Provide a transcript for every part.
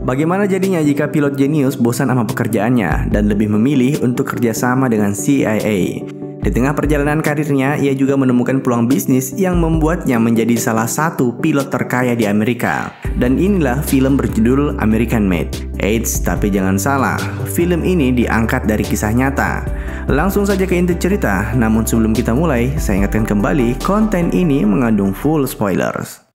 Bagaimana jadinya jika pilot jenius bosan sama pekerjaannya dan lebih memilih untuk kerjasama dengan CIA? Di tengah perjalanan karirnya, ia juga menemukan peluang bisnis yang membuatnya menjadi salah satu pilot terkaya di Amerika. Dan inilah film berjudul American Made. Eits, tapi jangan salah, film ini diangkat dari kisah nyata. Langsung saja ke inti cerita, namun sebelum kita mulai, saya ingatkan kembali, konten ini mengandung full spoilers.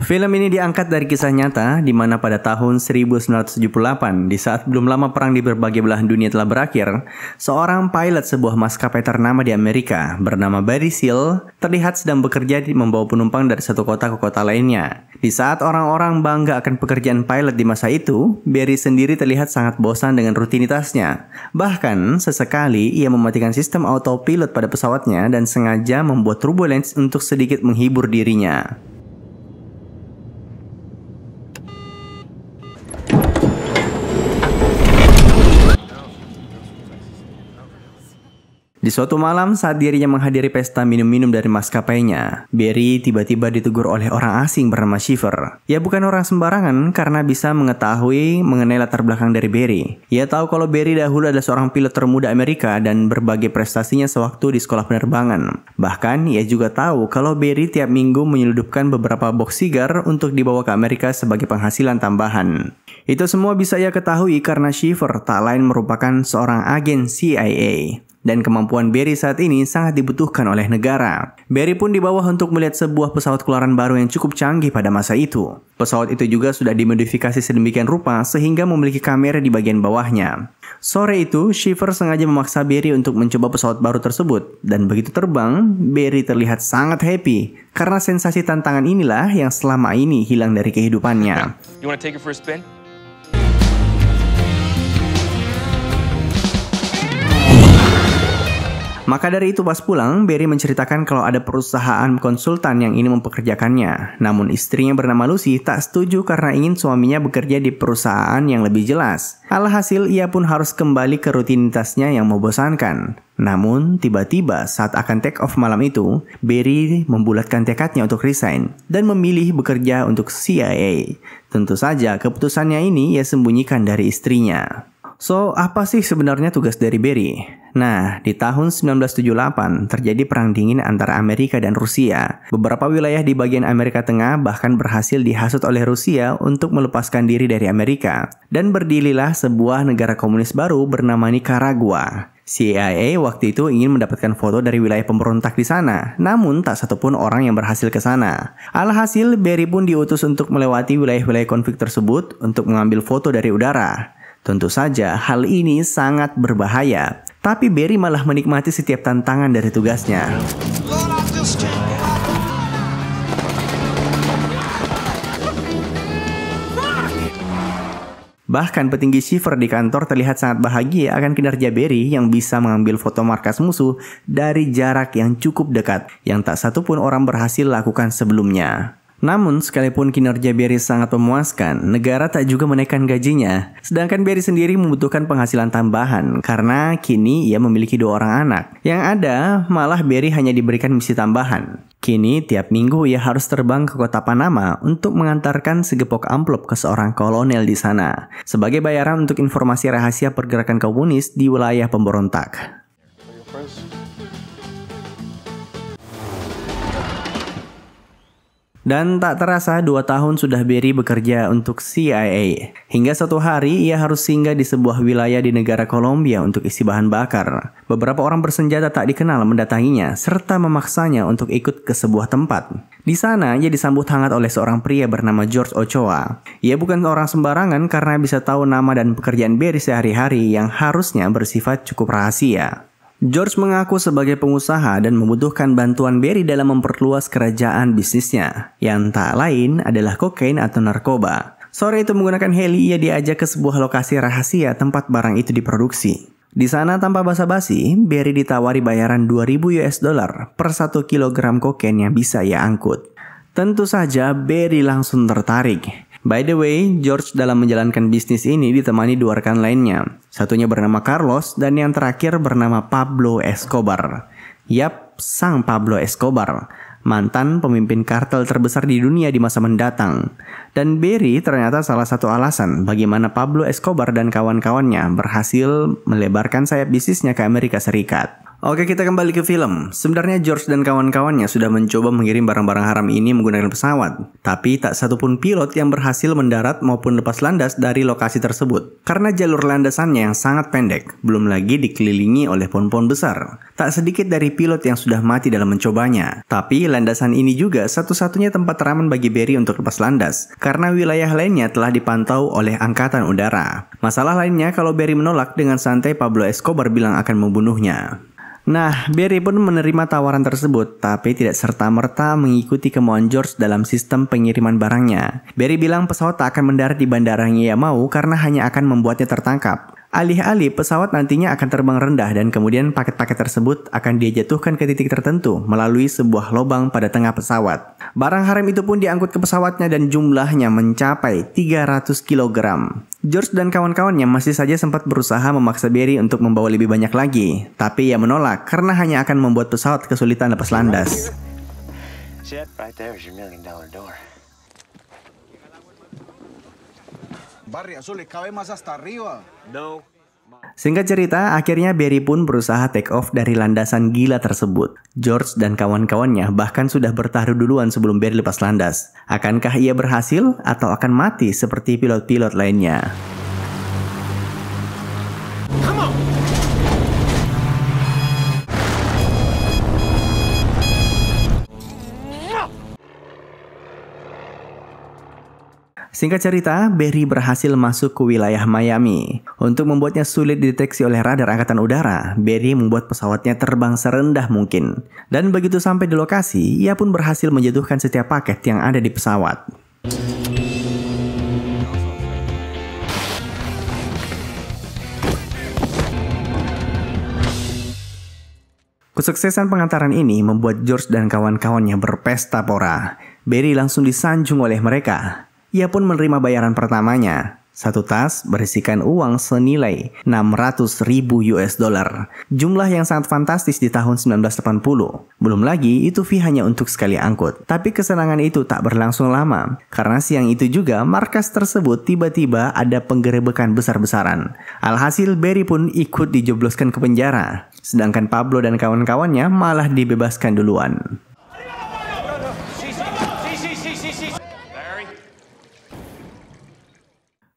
Film ini diangkat dari kisah nyata di mana pada tahun 1978, di saat belum lama perang di berbagai belahan dunia telah berakhir, seorang pilot sebuah maskapai ternama di Amerika bernama Barry Seal terlihat sedang bekerja membawa penumpang dari satu kota ke kota lainnya. Di saat orang-orang bangga akan pekerjaan pilot di masa itu, Barry sendiri terlihat sangat bosan dengan rutinitasnya. Bahkan, sesekali ia mematikan sistem autopilot pada pesawatnya dan sengaja membuat turbulence untuk sedikit menghibur dirinya. Di suatu malam saat dirinya menghadiri pesta minum-minum dari maskapainya, Barry tiba-tiba ditegur oleh orang asing bernama Shiver. Ia bukan orang sembarangan karena bisa mengetahui mengenai latar belakang dari Barry. Ia tahu kalau Barry dahulu adalah seorang pilot termuda Amerika dan berbagai prestasinya sewaktu di sekolah penerbangan. Bahkan ia juga tahu kalau Barry tiap minggu menyeludupkan beberapa box sigar untuk dibawa ke Amerika sebagai penghasilan tambahan. Itu semua bisa ia ketahui karena Shiver tak lain merupakan seorang agen CIA. Dan kemampuan Barry saat ini sangat dibutuhkan oleh negara. Barry pun dibawa untuk melihat sebuah pesawat keluaran baru yang cukup canggih pada masa itu. Pesawat itu juga sudah dimodifikasi sedemikian rupa sehingga memiliki kamera di bagian bawahnya. Sore itu, Shiver sengaja memaksa Barry untuk mencoba pesawat baru tersebut. Dan begitu terbang, Barry terlihat sangat happy. Karena sensasi tantangan inilah yang selama ini hilang dari kehidupannya. You wanna take it for a spin? Maka dari itu pas pulang, Barry menceritakan kalau ada perusahaan konsultan yang ingin mempekerjakannya. Namun istrinya bernama Lucy tak setuju karena ingin suaminya bekerja di perusahaan yang lebih jelas. Alhasil ia pun harus kembali ke rutinitasnya yang membosankan. Namun tiba-tiba saat akan take off malam itu, Barry membulatkan tekadnya untuk resign dan memilih bekerja untuk CIA. Tentu saja keputusannya ini ia sembunyikan dari istrinya. So, apa sih sebenarnya tugas dari Barry? Nah, di tahun 1978 terjadi perang dingin antara Amerika dan Rusia. Beberapa wilayah di bagian Amerika Tengah bahkan berhasil dihasut oleh Rusia untuk melepaskan diri dari Amerika. Dan berdirilah sebuah negara komunis baru bernama Nicaragua. CIA waktu itu ingin mendapatkan foto dari wilayah pemberontak di sana, namun tak satupun orang yang berhasil ke sana. Alhasil, Barry pun diutus untuk melewati wilayah-wilayah konflik tersebut untuk mengambil foto dari udara. Tentu saja hal ini sangat berbahaya, tapi Barry malah menikmati setiap tantangan dari tugasnya. Bahkan petinggi Shiver di kantor terlihat sangat bahagia akan kinerja Barry yang bisa mengambil foto markas musuh dari jarak yang cukup dekat, yang tak satupun orang berhasil lakukan sebelumnya. Namun, sekalipun kinerja Barry sangat memuaskan, negara tak juga menaikkan gajinya. Sedangkan Barry sendiri membutuhkan penghasilan tambahan karena kini ia memiliki 2 orang anak. Yang ada, malah Barry hanya diberikan misi tambahan. Kini, tiap minggu ia harus terbang ke kota Panama untuk mengantarkan segepok amplop ke seorang kolonel di sana, sebagai bayaran untuk informasi rahasia pergerakan komunis di wilayah pemberontak. Dan tak terasa 2 tahun sudah Barry bekerja untuk CIA. Hingga suatu hari ia harus singgah di sebuah wilayah di negara Kolombia untuk isi bahan bakar. Beberapa orang bersenjata tak dikenal mendatanginya serta memaksanya untuk ikut ke sebuah tempat. Di sana ia disambut hangat oleh seorang pria bernama George Ochoa. Ia bukan orang sembarangan karena bisa tahu nama dan pekerjaan Barry sehari-hari yang harusnya bersifat cukup rahasia. George mengaku sebagai pengusaha dan membutuhkan bantuan Barry dalam memperluas kerajaan bisnisnya, yang tak lain adalah kokain atau narkoba. Sore itu menggunakan heli, ia diajak ke sebuah lokasi rahasia tempat barang itu diproduksi. Di sana tanpa basa-basi, Barry ditawari bayaran $2.000 per 1 kilogram kokain yang bisa ia angkut. Tentu saja Barry langsung tertarik. By the way, George dalam menjalankan bisnis ini ditemani 2 rekan lainnya. Satunya bernama Carlos dan yang terakhir bernama Pablo Escobar. Yap, sang Pablo Escobar. mantan pemimpin kartel terbesar di dunia di masa mendatang. Dan Barry ternyata salah satu alasan bagaimana Pablo Escobar dan kawan-kawannya berhasil melebarkan sayap bisnisnya ke Amerika Serikat. Oke, kita kembali ke film. Sebenarnya George dan kawan-kawannya sudah mencoba mengirim barang-barang haram ini menggunakan pesawat. Tapi tak satupun pilot yang berhasil mendarat maupun lepas landas dari lokasi tersebut. Karena jalur landasannya yang sangat pendek, belum lagi dikelilingi oleh pohon-pohon besar. Tak sedikit dari pilot yang sudah mati dalam mencobanya. Tapi landasan ini juga satu-satunya tempat teraman bagi Barry untuk lepas landas. Karena wilayah lainnya telah dipantau oleh Angkatan Udara. Masalah lainnya kalau Barry menolak, dengan santai Pablo Escobar bilang akan membunuhnya. Nah, Barry pun menerima tawaran tersebut, tapi tidak serta-merta mengikuti kemauan George dalam sistem pengiriman barangnya. Barry bilang pesawat tak akan mendarat di bandara yang ia mau karena hanya akan membuatnya tertangkap. Alih-alih pesawat nantinya akan terbang rendah dan kemudian paket-paket tersebut akan dia jatuhkan ke titik tertentu melalui sebuah lubang pada tengah pesawat. Barang haram itu pun diangkut ke pesawatnya dan jumlahnya mencapai 300 kg. George dan kawan-kawannya masih saja sempat berusaha memaksa Barry untuk membawa lebih banyak lagi, tapi ia menolak karena hanya akan membuat pesawat kesulitan lepas landas. Singkat cerita, akhirnya Barry pun berusaha take off dari landasan gila tersebut. George dan kawan-kawannya bahkan sudah bertaruh duluan sebelum Barry lepas landas. Akankah ia berhasil atau akan mati seperti pilot-pilot lainnya? Singkat cerita, Barry berhasil masuk ke wilayah Miami. Untuk membuatnya sulit dideteksi oleh radar Angkatan Udara, Barry membuat pesawatnya terbang serendah mungkin. Dan begitu sampai di lokasi, ia pun berhasil menjatuhkan setiap paket yang ada di pesawat. Kesuksesan pengantaran ini membuat George dan kawan-kawannya berpesta pora. Barry langsung disanjung oleh mereka. Ia pun menerima bayaran pertamanya, satu tas berisikan uang senilai 600.000 US dollar. Jumlah yang sangat fantastis di tahun 1980. Belum lagi itu fee hanya untuk sekali angkut. Tapi kesenangan itu tak berlangsung lama. Karena siang itu juga markas tersebut tiba-tiba ada penggerebekan besar-besaran. Alhasil Barry pun ikut dijebloskan ke penjara. Sedangkan Pablo dan kawan-kawannya malah dibebaskan duluan.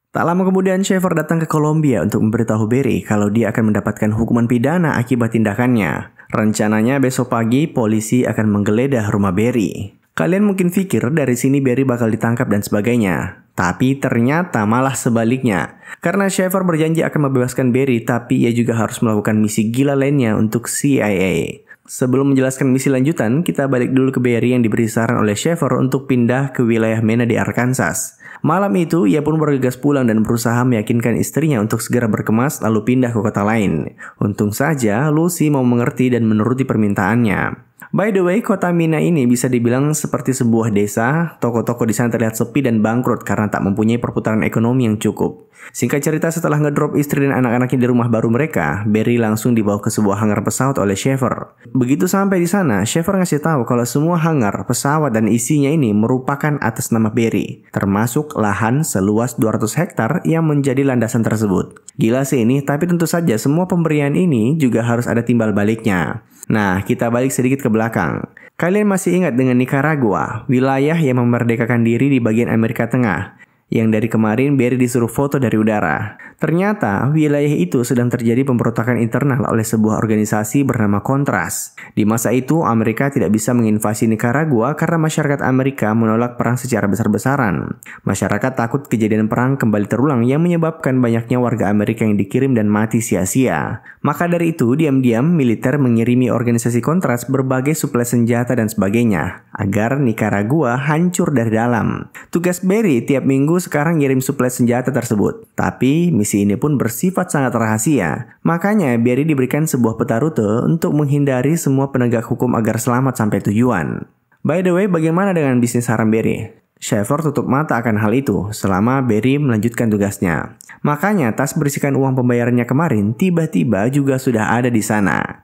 Tak lama kemudian Schaefer datang ke Kolombia untuk memberitahu Barry kalau dia akan mendapatkan hukuman pidana akibat tindakannya. Rencananya besok pagi polisi akan menggeledah rumah Barry. Kalian mungkin pikir dari sini Barry bakal ditangkap dan sebagainya. Tapi ternyata malah sebaliknya. Karena Schaefer berjanji akan membebaskan Barry, tapi ia juga harus melakukan misi gila lainnya untuk CIA. Sebelum menjelaskan misi lanjutan, kita balik dulu ke Barry yang diberi saran oleh Schaefer untuk pindah ke wilayah Mena di Arkansas. Malam itu, ia pun bergegas pulang dan berusaha meyakinkan istrinya untuk segera berkemas lalu pindah ke kota lain. Untung saja, Lucy mau mengerti dan menuruti permintaannya. By the way, kota Mina ini bisa dibilang seperti sebuah desa. Toko-toko di sana terlihat sepi dan bangkrut karena tak mempunyai perputaran ekonomi yang cukup. Singkat cerita, setelah ngedrop istri dan anak-anaknya di rumah baru mereka, Barry langsung dibawa ke sebuah hangar pesawat oleh Schaefer. Begitu sampai di sana, Schaefer ngasih tahu kalau semua hangar, pesawat dan isinya ini merupakan atas nama Barry, termasuk lahan seluas 200 hektar yang menjadi landasan tersebut. Gila sih ini, tapi tentu saja semua pemberian ini juga harus ada timbal baliknya. Nah, kita balik sedikit ke belakang. Kalian masih ingat dengan Nicaragua, wilayah yang memerdekakan diri di bagian Amerika Tengah, yang dari kemarin Barry disuruh foto dari udara. Ternyata wilayah itu sedang terjadi pemberontakan internal oleh sebuah organisasi bernama Contras. Di masa itu Amerika tidak bisa menginvasi Nicaragua karena masyarakat Amerika menolak perang secara besar-besaran. Masyarakat takut kejadian perang kembali terulang yang menyebabkan banyaknya warga Amerika yang dikirim dan mati sia-sia. Maka dari itu diam-diam militer mengirimi organisasi Contras berbagai suplai senjata dan sebagainya agar Nicaragua hancur dari dalam. Tugas Barry tiap minggu sekarang ngirim suplai senjata tersebut. Tapi misi ini pun bersifat sangat rahasia. Makanya Barry diberikan sebuah peta rute untuk menghindari semua penegak hukum agar selamat sampai tujuan. By the way, bagaimana dengan bisnis haram Barry? Schaefer tutup mata akan hal itu selama Barry melanjutkan tugasnya. Makanya tas berisikan uang pembayarannya kemarin tiba-tiba juga sudah ada di sana.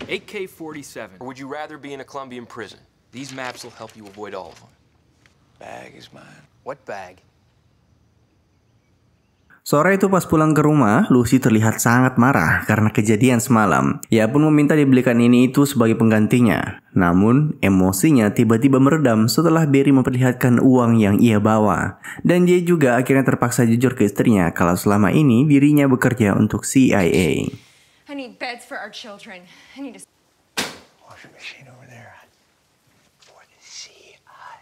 AK-47. Or would you rather be in a Colombian prison? These maps will help you avoid all of them. Bag is mine. What bag? Sore itu pas pulang ke rumah, Lucy terlihat sangat marah karena kejadian semalam. Ia pun meminta dibelikan ini itu sebagai penggantinya. Namun, emosinya tiba-tiba meredam setelah Barry memperlihatkan uang yang ia bawa. Dan dia juga akhirnya terpaksa jujur ke istrinya kalau selama ini dirinya bekerja untuk CIA. I need beds for our children. I need a Washing machine over there. For the CIA.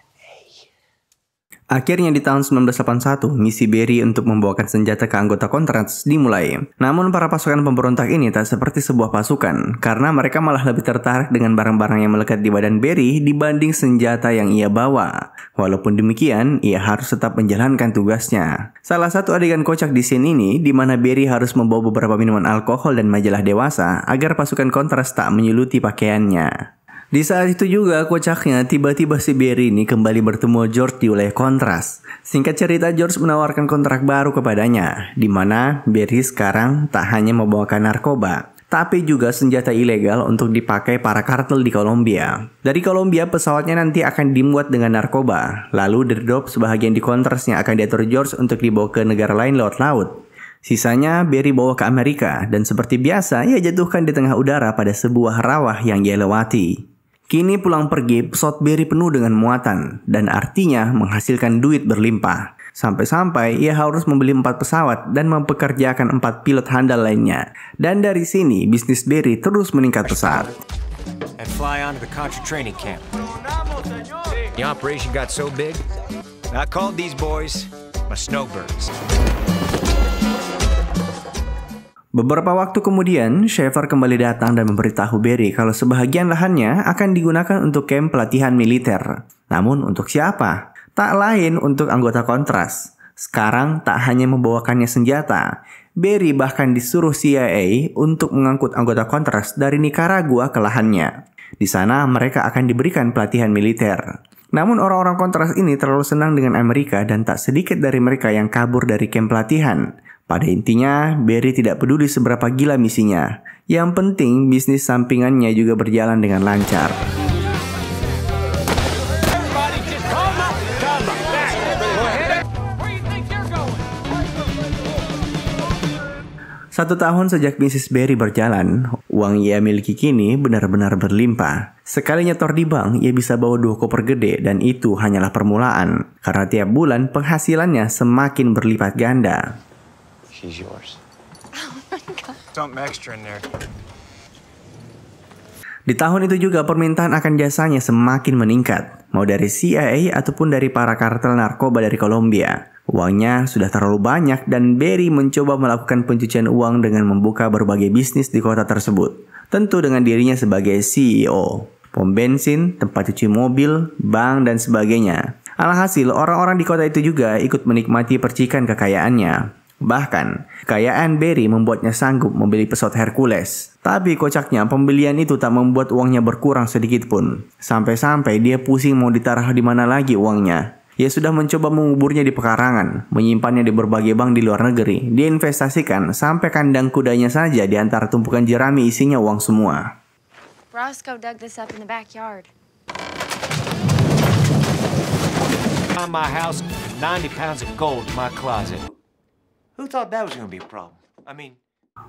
Akhirnya di tahun 1981, misi Barry untuk membawakan senjata ke anggota Contras dimulai. Namun para pasukan pemberontak ini tak seperti sebuah pasukan, karena mereka malah lebih tertarik dengan barang-barang yang melekat di badan Barry dibanding senjata yang ia bawa. Walaupun demikian, ia harus tetap menjalankan tugasnya. Salah satu adegan kocak di scene ini, di mana Barry harus membawa beberapa minuman alkohol dan majalah dewasa agar pasukan Contras tak menyuluti pakaiannya. Di saat itu juga kocaknya tiba-tiba si Barry ini kembali bertemu George di wilayah Contras. Singkat cerita, George menawarkan kontrak baru kepadanya, di mana Barry sekarang tak hanya membawakan narkoba, tapi juga senjata ilegal untuk dipakai para kartel di Kolombia. Dari Kolombia, pesawatnya nanti akan dimuat dengan narkoba, lalu di-drop sebahagian di Contras yang akan diatur George untuk dibawa ke negara lain lewat laut. Sisanya Barry bawa ke Amerika, dan seperti biasa ia jatuhkan di tengah udara pada sebuah rawa yang ia lewati. Kini pulang pergi, pesawat Barry penuh dengan muatan, dan artinya menghasilkan duit berlimpah. Sampai-sampai ia harus membeli 4 pesawat dan mempekerjakan 4 pilot handal lainnya. Dan dari sini, bisnis Barry terus meningkat pesat. And fly on to the Contra training camp. The operation got so big, I called these boys my snowbirds. Beberapa waktu kemudian, Sheffer kembali datang dan memberitahu Barry kalau sebahagian lahannya akan digunakan untuk kamp pelatihan militer. Namun untuk siapa? Tak lain untuk anggota Contras. Sekarang tak hanya membawakannya senjata, Barry bahkan disuruh CIA untuk mengangkut anggota Contras dari Nicaragua ke lahannya. Di sana mereka akan diberikan pelatihan militer. Namun orang-orang Contras ini terlalu senang dengan Amerika dan tak sedikit dari mereka yang kabur dari kamp pelatihan. Pada intinya, Barry tidak peduli seberapa gila misinya. Yang penting, bisnis sampingannya juga berjalan dengan lancar. Satu tahun sejak bisnis Barry berjalan, uang ia miliki kini benar-benar berlimpah. Sekali nyetor di bank, ia bisa bawa 2 koper gede dan itu hanyalah permulaan. Karena tiap bulan penghasilannya semakin berlipat ganda. She's yours. Something extra in there. Di tahun itu juga permintaan akan jasanya semakin meningkat, mau dari CIA ataupun dari para kartel narkoba dari Kolombia. Uangnya sudah terlalu banyak dan Barry mencoba melakukan pencucian uang dengan membuka berbagai bisnis di kota tersebut. Tentu dengan dirinya sebagai CEO, pom bensin, tempat cuci mobil, bank, dan sebagainya. Alhasil, orang-orang di kota itu juga ikut menikmati percikan kekayaannya. Bahkan, kekayaan Barry membuatnya sanggup membeli pesawat Hercules. Tapi kocaknya, pembelian itu tak membuat uangnya berkurang sedikit pun. Sampai-sampai dia pusing mau ditaruh di mana lagi uangnya. Ia sudah mencoba menguburnya di pekarangan, menyimpannya di berbagai bank di luar negeri. Dia investasikan sampai kandang kudanya saja di antara tumpukan jerami isinya uang semua. Roscoe dug this up in the backyard. On my house, 90 pounds of gold in my closet. Who thought that was going to be a problem? I mean...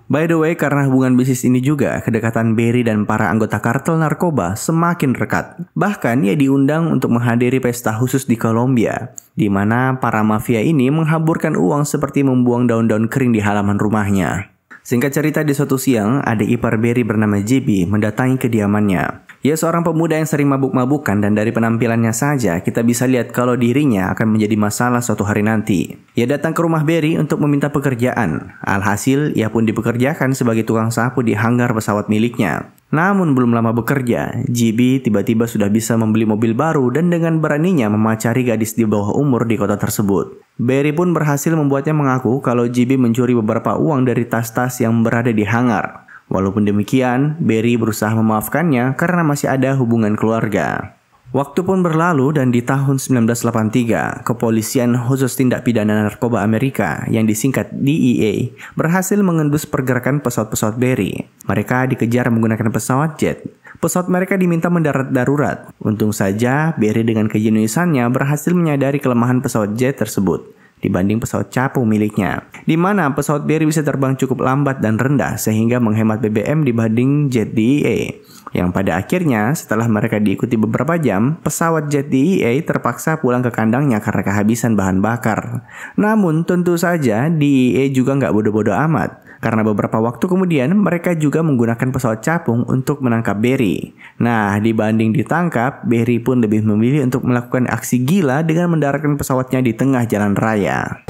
By the way, karena hubungan bisnis ini juga, kedekatan Barry dan para anggota kartel narkoba semakin rekat. Bahkan ia diundang untuk menghadiri pesta khusus di Kolombia, di mana para mafia ini menghamburkan uang seperti membuang daun-daun kering di halaman rumahnya. Singkat cerita, di suatu siang, adik ipar Barry bernama JB mendatangi kediamannya. Ia seorang pemuda yang sering mabuk-mabukan dan dari penampilannya saja kita bisa lihat kalau dirinya akan menjadi masalah suatu hari nanti. Ia datang ke rumah Barry untuk meminta pekerjaan. Alhasil, ia pun dipekerjakan sebagai tukang sapu di hanggar pesawat miliknya. Namun belum lama bekerja, JB tiba-tiba sudah bisa membeli mobil baru dan dengan beraninya memacari gadis di bawah umur di kota tersebut. Barry pun berhasil membuatnya mengaku kalau JB mencuri beberapa uang dari tas-tas yang berada di hanggar. Walaupun demikian, Barry berusaha memaafkannya karena masih ada hubungan keluarga. Waktu pun berlalu dan di tahun 1983, Kepolisian Khusus Tindak Pidana Narkoba Amerika yang disingkat DEA berhasil mengendus pergerakan pesawat-pesawat Barry. Mereka dikejar menggunakan pesawat jet. Pesawat mereka diminta mendarat darurat. Untung saja Barry dengan kejeniusannya berhasil menyadari kelemahan pesawat jet tersebut dibanding pesawat capung miliknya, di mana pesawat Barry bisa terbang cukup lambat dan rendah sehingga menghemat BBM dibanding jet DEA. Yang pada akhirnya setelah mereka diikuti beberapa jam, pesawat jet DEA terpaksa pulang ke kandangnya karena kehabisan bahan bakar. Namun tentu saja DEA juga nggak bodoh-bodoh amat, karena beberapa waktu kemudian mereka juga menggunakan pesawat capung untuk menangkap Barry. Nah, dibanding ditangkap, Barry pun lebih memilih untuk melakukan aksi gila dengan mendaratkan pesawatnya di tengah jalan raya.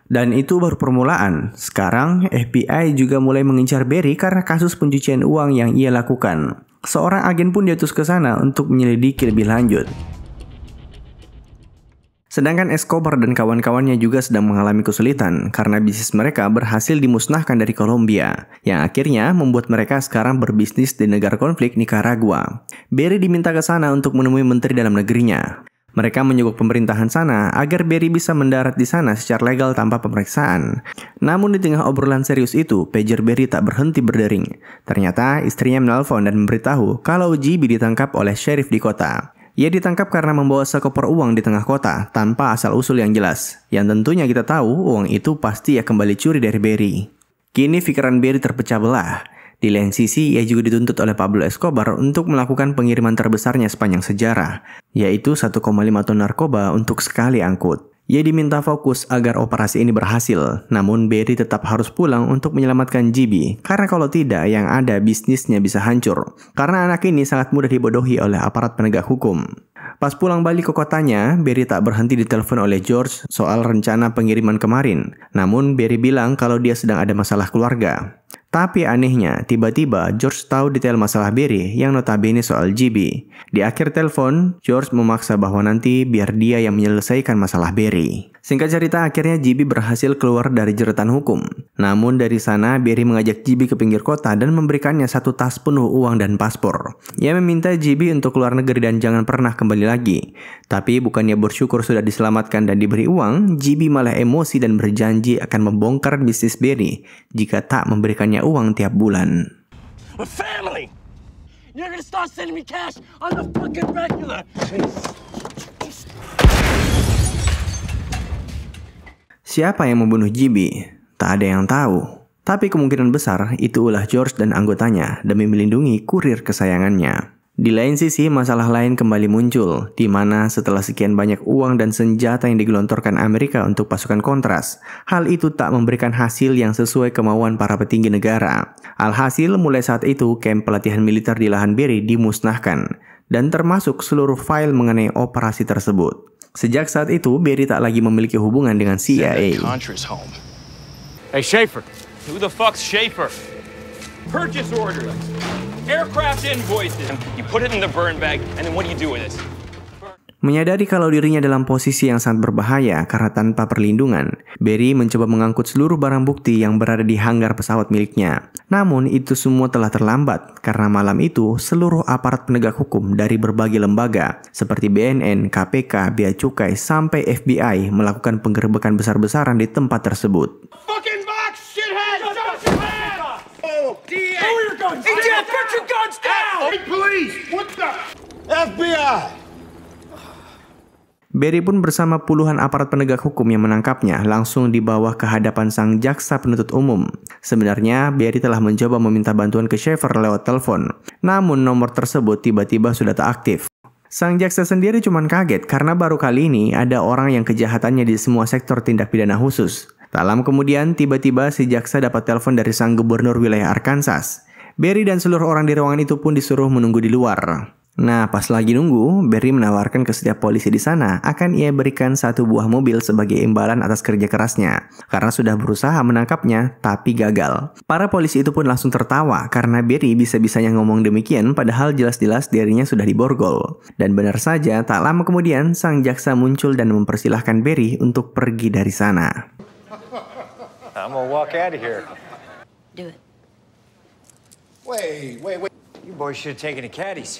Dan itu baru permulaan. Sekarang FBI juga mulai mengincar Barry karena kasus pencucian uang yang ia lakukan. Seorang agen pun diutus ke sana untuk menyelidiki lebih lanjut. Sedangkan Escobar dan kawan-kawannya juga sedang mengalami kesulitan karena bisnis mereka berhasil dimusnahkan dari Kolombia, yang akhirnya membuat mereka sekarang berbisnis di negara konflik Nicaragua. Barry diminta ke sana untuk menemui menteri dalam negerinya. Mereka menyogok pemerintahan sana agar Barry bisa mendarat di sana secara legal tanpa pemeriksaan. Namun di tengah obrolan serius itu, pager Barry tak berhenti berdering. Ternyata istrinya menelpon dan memberitahu kalau GB ditangkap oleh sheriff di kota. Ia ditangkap karena membawa sekoper uang di tengah kota tanpa asal-usul yang jelas. Yang tentunya kita tahu uang itu pasti ia kembali curi dari Barry. Kini pikiran Barry terpecah belah. Di lain sisi, ia juga dituntut oleh Pablo Escobar untuk melakukan pengiriman terbesarnya sepanjang sejarah, yaitu 1,5 ton narkoba untuk sekali angkut. Ia diminta fokus agar operasi ini berhasil, namun Barry tetap harus pulang untuk menyelamatkan GB, karena kalau tidak, yang ada bisnisnya bisa hancur, karena anak ini sangat mudah dibodohi oleh aparat penegak hukum. Pas pulang balik ke kotanya, Barry tak berhenti ditelepon oleh George soal rencana pengiriman kemarin. Namun Barry bilang kalau dia sedang ada masalah keluarga. Tapi anehnya, tiba-tiba George tahu detail masalah Barry yang notabene soal GB. Di akhir telepon, George memaksa bahwa nanti biar dia yang menyelesaikan masalah Barry. Singkat cerita, akhirnya GB berhasil keluar dari jeratan hukum. Namun dari sana, Barry mengajak GB ke pinggir kota dan memberikannya 1 tas penuh uang dan paspor. Ia meminta GB untuk keluar negeri dan jangan pernah kembali lagi. Tapi bukannya bersyukur sudah diselamatkan dan diberi uang, GB malah emosi dan berjanji akan membongkar bisnis Barry jika tak memberikannya uang tiap bulan. A family! You're gonna start sending me cash on the fucking regular! Siapa yang membunuh GB? Tak ada yang tahu. Tapi kemungkinan besar itu ulah George dan anggotanya demi melindungi kurir kesayangannya. Di lain sisi, masalah lain kembali muncul, di mana setelah sekian banyak uang dan senjata yang digelontorkan Amerika untuk pasukan kontras, hal itu tak memberikan hasil yang sesuai kemauan para petinggi negara. Alhasil, mulai saat itu, kamp pelatihan militer di lahan Barry dimusnahkan, dan termasuk seluruh file mengenai operasi tersebut. Sejak saat itu, Barry tak lagi memiliki hubungan dengan CIA. Hey, Schaefer. Who the fuck's Schaefer? Purchase orders, aircraft invoices. You put it in the burn bag, and then what do you do with it? Menyadari kalau dirinya dalam posisi yang sangat berbahaya karena tanpa perlindungan, Barry mencoba mengangkut seluruh barang bukti yang berada di hanggar pesawat miliknya. Namun itu semua telah terlambat karena malam itu seluruh aparat penegak hukum dari berbagai lembaga seperti BNN, KPK, Bea Cukai, sampai FBI melakukan penggerebekan besar-besaran di tempat tersebut. Fucking box, shithead! Shut your hands! Oh, DA! Lower your guns! Hey, put your guns down! Hey, police! What the? FBI! Barry pun bersama puluhan aparat penegak hukum yang menangkapnya langsung dibawa ke hadapan sang jaksa penuntut umum. Sebenarnya, Barry telah mencoba meminta bantuan ke Schaefer lewat telepon. Namun nomor tersebut tiba-tiba sudah tak aktif. Sang jaksa sendiri cuma kaget karena baru kali ini ada orang yang kejahatannya di semua sektor tindak pidana khusus. Tak lama kemudian, tiba-tiba si jaksa dapat telepon dari sang gubernur wilayah Arkansas. Barry dan seluruh orang di ruangan itu pun disuruh menunggu di luar. Nah, pas lagi nunggu, Barry menawarkan ke setiap polisi di sana akan ia berikan 1 buah mobil sebagai imbalan atas kerja kerasnya, karena sudah berusaha menangkapnya, tapi gagal. Para polisi itu pun langsung tertawa karena Barry bisa-bisanya ngomong demikian padahal jelas-jelas dirinya sudah diborgol. Dan benar saja, tak lama kemudian sang jaksa muncul dan mempersilahkan Barry untuk pergi dari sana. I'm gonna walk out of here. Do it. Wait. You boys should have taken the caddies.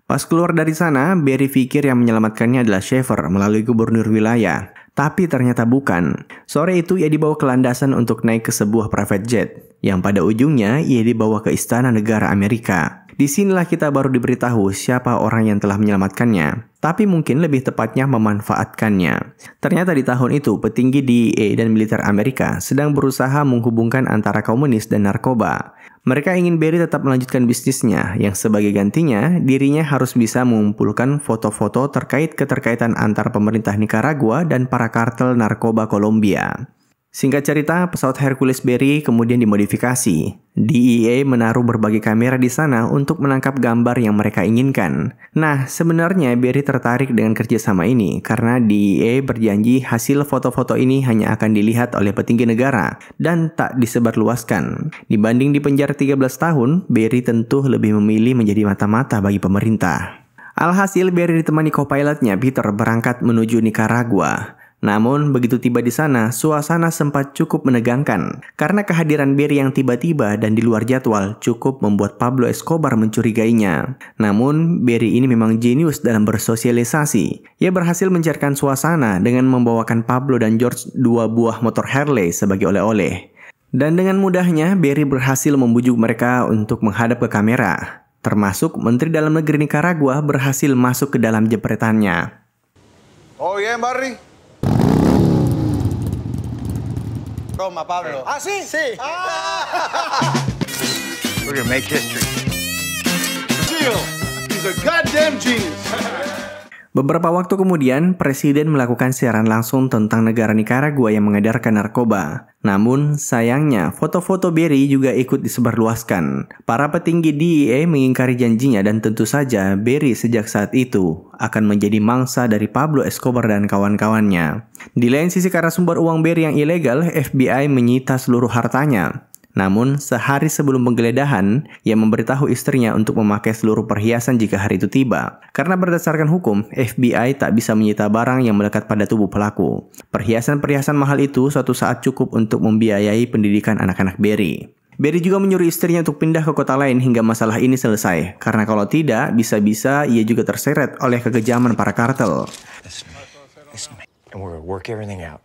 Pas keluar dari sana, Barry pikir yang menyelamatkannya adalah Schaefer melalui gubernur wilayah. Tapi ternyata bukan. Sore itu ia dibawa ke landasan untuk naik ke sebuah private jet, yang pada ujungnya ia dibawa ke istana negara Amerika. Disinilah kita baru diberitahu siapa orang yang telah menyelamatkannya, tapi mungkin lebih tepatnya memanfaatkannya. Ternyata di tahun itu, petinggi DEA dan militer Amerika sedang berusaha menghubungkan antara komunis dan narkoba. Mereka ingin Barry tetap melanjutkan bisnisnya, yang sebagai gantinya, dirinya harus bisa mengumpulkan foto-foto terkait keterkaitan antar pemerintah Nicaragua dan para kartel narkoba Kolombia. Singkat cerita, pesawat Hercules Barry kemudian dimodifikasi. DEA menaruh berbagai kamera di sana untuk menangkap gambar yang mereka inginkan. Nah, sebenarnya Barry tertarik dengan kerjasama ini karena DEA berjanji hasil foto-foto ini hanya akan dilihat oleh petinggi negara dan tak disebarluaskan. Dibanding di penjara 13 tahun, Barry tentu lebih memilih menjadi mata-mata bagi pemerintah. Alhasil, Barry ditemani co-pilotnya Peter berangkat menuju Nicaragua. Namun, begitu tiba di sana, suasana sempat cukup menegangkan karena kehadiran Barry yang tiba-tiba dan di luar jadwal cukup membuat Pablo Escobar mencurigainya. Namun, Barry ini memang jenius dalam bersosialisasi. Ia berhasil mencairkan suasana dengan membawakan Pablo dan George 2 buah motor Harley sebagai oleh-oleh. Dan dengan mudahnya, Barry berhasil membujuk mereka untuk menghadap ke kamera. Termasuk Menteri Dalam Negeri Nicaragua berhasil masuk ke dalam jepretannya. Oh yeah, Barry. Roma, Pablo. Ah, sí? Sí. We're gonna make history. Deal. He's a goddamn genius. Beberapa waktu kemudian, Presiden melakukan siaran langsung tentang negara Nicaragua yang mengedarkan narkoba. Namun, sayangnya, foto-foto Barry juga ikut disebarluaskan. Para petinggi DEA mengingkari janjinya dan tentu saja Barry sejak saat itu akan menjadi mangsa dari Pablo Escobar dan kawan-kawannya. Di lain sisi, karena sumber uang Barry yang ilegal, FBI menyita seluruh hartanya. Namun, sehari sebelum penggeledahan, ia memberitahu istrinya untuk memakai seluruh perhiasan jika hari itu tiba. Karena berdasarkan hukum, FBI tak bisa menyita barang yang melekat pada tubuh pelaku. Perhiasan-perhiasan mahal itu suatu saat cukup untuk membiayai pendidikan anak-anak Barry. Barry juga menyuruh istrinya untuk pindah ke kota lain hingga masalah ini selesai. Karena kalau tidak, bisa-bisa ia juga terseret oleh kekejaman para kartel. Listen, and we're gonna work everything out.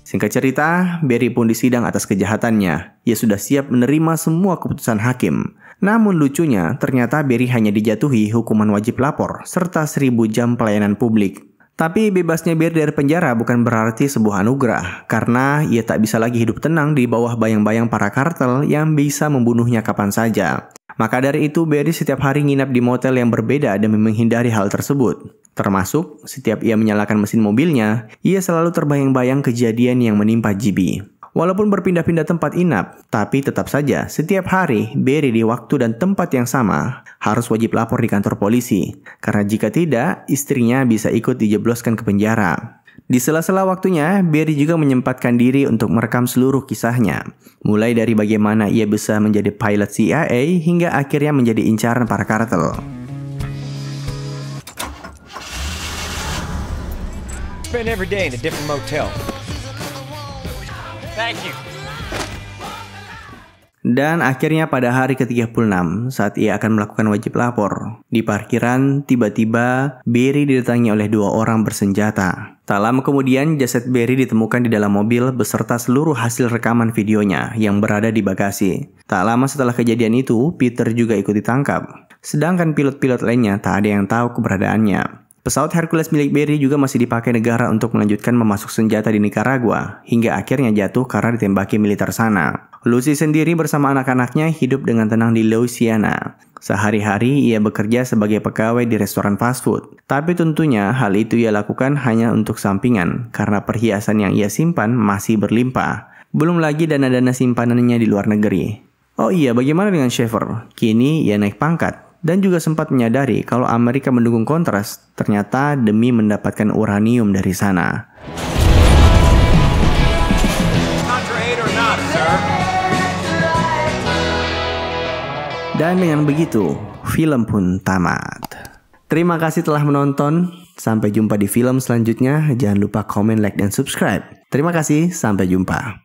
Singkat cerita, Barry pun disidang atas kejahatannya. Ia sudah siap menerima semua keputusan hakim. Namun lucunya, ternyata Barry hanya dijatuhi hukuman wajib lapor serta 1000 jam pelayanan publik. Tapi bebasnya Barry dari penjara bukan berarti sebuah anugerah, karena ia tak bisa lagi hidup tenang di bawah bayang-bayang para kartel yang bisa membunuhnya kapan saja. Maka dari itu, Barry setiap hari nginap di motel yang berbeda demi menghindari hal tersebut. Termasuk, setiap ia menyalakan mesin mobilnya, ia selalu terbayang-bayang kejadian yang menimpa GB. Walaupun berpindah-pindah tempat inap, tapi tetap saja setiap hari Barry di waktu dan tempat yang sama harus wajib lapor di kantor polisi. Karena jika tidak, istrinya bisa ikut dijebloskan ke penjara. Di sela-sela waktunya, Barry juga menyempatkan diri untuk merekam seluruh kisahnya. Mulai dari bagaimana ia bisa menjadi pilot CIA hingga akhirnya menjadi incaran para kartel. Spend every day in a different motel. Thank you. Dan akhirnya pada hari ke-36, saat ia akan melakukan wajib lapor, di parkiran tiba-tiba Barry didatangi oleh 2 orang bersenjata. Tak lama kemudian, jasad Barry ditemukan di dalam mobil beserta seluruh hasil rekaman videonya yang berada di bagasi. Tak lama setelah kejadian itu, Peter juga ikut ditangkap. Sedangkan pilot-pilot lainnya tak ada yang tahu keberadaannya. Pesawat Hercules milik Barry juga masih dipakai negara untuk melanjutkan memasuk senjata di Nicaragua, hingga akhirnya jatuh karena ditembaki militer sana. Lucy sendiri bersama anak-anaknya hidup dengan tenang di Louisiana. Sehari-hari ia bekerja sebagai pegawai di restoran fast food. Tapi tentunya hal itu ia lakukan hanya untuk sampingan, karena perhiasan yang ia simpan masih berlimpah. Belum lagi dana-dana simpanannya di luar negeri. Oh iya, bagaimana dengan Schaefer? Kini ia naik pangkat dan juga sempat menyadari kalau Amerika mendukung Kontras ternyata demi mendapatkan uranium dari sana. Dan dengan begitu, film pun tamat. Terima kasih telah menonton. Sampai jumpa di film selanjutnya. Jangan lupa komen, like, dan subscribe. Terima kasih, sampai jumpa.